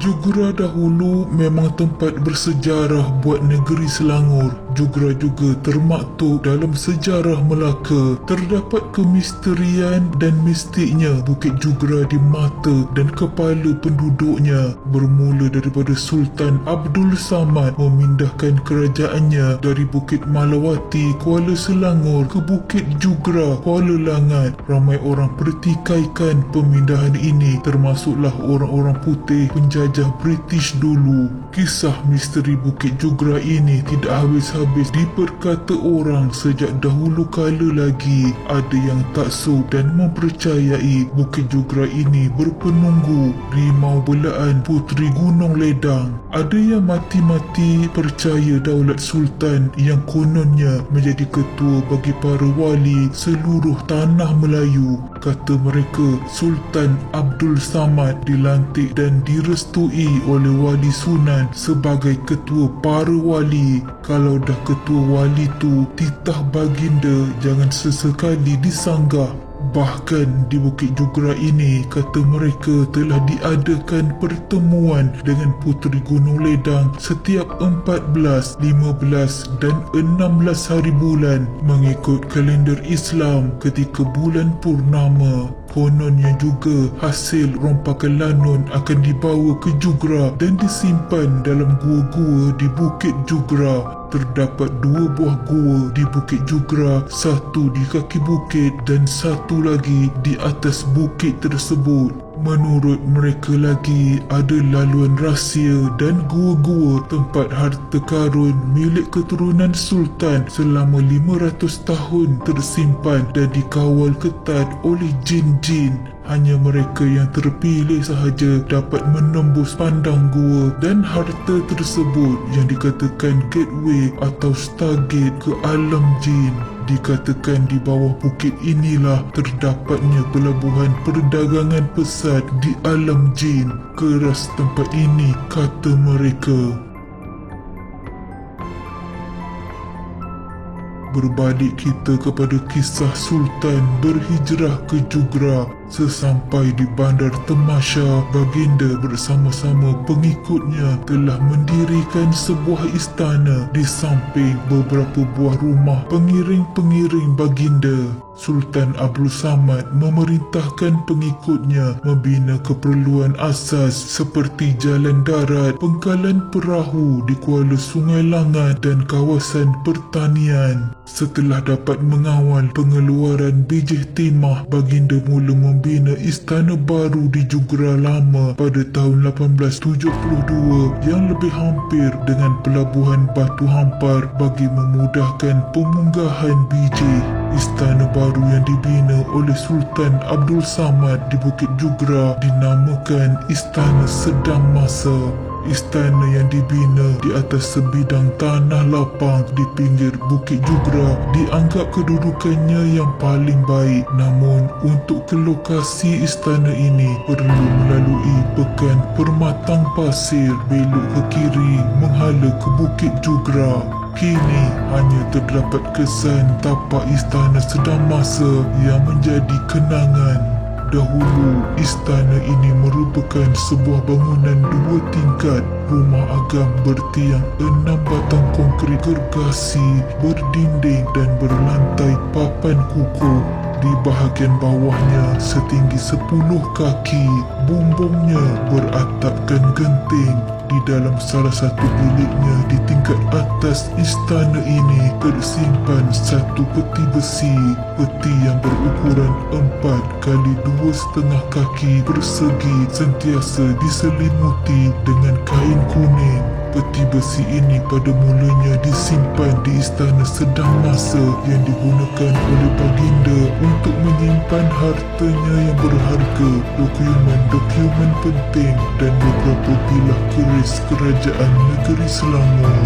Jugra dahulu memang tempat bersejarah buat negeri Selangor. Jugra juga termaktub dalam sejarah Melaka. Terdapat kemisterian dan mistiknya Bukit Jugra di mata dan kepala penduduknya. Bermula daripada Sultan Abdul Samad memindahkan kerajaannya dari Bukit Malawati, Kuala Selangor ke Bukit Jugra, Kuala Langat. Ramai orang pertikaikan pemindahan ini, termasuklah orang-orang putih penjajah British dulu. Kisah misteri Bukit Jugra ini tidak habis-habis diperkata orang sejak dahulu kala lagi. Ada yang taksub dan mempercayai Bukit Jugra ini berpenunggu rimau belaan Puteri Gunung Ledang. Ada yang mati-mati percaya Daulat Sultan yang kononnya menjadi ketua bagi para wali seluruh tanah Melayu. Kata mereka, Sultan Abdul Samad dilantik dan direstui oleh Wali Sunan sebagai ketua para wali. Kalau dah ketua wali tu titah baginda jangan sesekali disanggah. Bahkan di Bukit Jugra ini, kata mereka, telah diadakan pertemuan dengan Puteri Gunung Ledang setiap 14, 15 dan 16 hari bulan mengikut kalender Islam ketika bulan purnama. Kononnya juga hasil rompakan lanun akan dibawa ke Jugra dan disimpan dalam gua-gua di Bukit Jugra. Terdapat 2 buah gua di Bukit Jugra, satu di kaki bukit dan satu lagi di atas bukit tersebut. Menurut mereka lagi, ada laluan rahsia dan gua-gua tempat harta karun milik keturunan Sultan selama 500 tahun tersimpan dan dikawal ketat oleh jin-jin. Hanya mereka yang terpilih sahaja dapat menembus pandang gua dan harta tersebut yang dikatakan gateway atau stargate ke alam jin. Dikatakan di bawah bukit inilah terdapatnya pelabuhan perdagangan pesat di alam jin. Keras tempat ini, kata mereka. Berbalik kita kepada kisah Sultan berhijrah ke Jugra. Sesampai di Bandar Temasha, baginda bersama-sama pengikutnya telah mendirikan sebuah istana di samping beberapa buah rumah pengiring-pengiring baginda. Sultan Abdul Samad memerintahkan pengikutnya membina keperluan asas seperti jalan darat, pengkalan perahu di kuala Sungai Langat dan kawasan pertanian. Setelah dapat mengawal pengeluaran bijih timah, baginda mula membina istana baru di Jugra Lama pada tahun 1872 yang lebih hampir dengan pelabuhan Batu Hampar bagi memudahkan pemunggahan bijih. Istana baru yang dibina oleh Sultan Abdul Samad di Bukit Jugra dinamakan Istana Sedang Masa. Istana yang dibina di atas sebidang tanah lapang di pinggir Bukit Jugra dianggap kedudukannya yang paling baik. Namun untuk ke lokasi istana ini perlu melalui pekan Permatang Pasir, belok ke kiri menghala ke Bukit Jugra. Kini hanya terdapat kesan tapak Istana Sedang Masa yang menjadi kenangan. Dahulu, istana ini merupakan sebuah bangunan 2 tingkat, rumah agam bertiang 6 batang konkrit gergasi, berdinding dan berlantai papan kukuh. Di bahagian bawahnya setinggi 10 kaki, bumbungnya beratapkan genting. Di dalam salah satu biliknya di tingkat atas istana ini tersimpan satu peti besi. Peti yang berukuran 4 kali 2,5 kaki persegi sentiasa diselimuti dengan kain kuning. Peti besi ini pada mulanya disimpan di Istana Sedang Masa yang digunakan oleh baginda untuk menyimpan hartanya yang berharga, dokumen-dokumen penting dan beberapa bilah keris kerajaan negeri Selangor.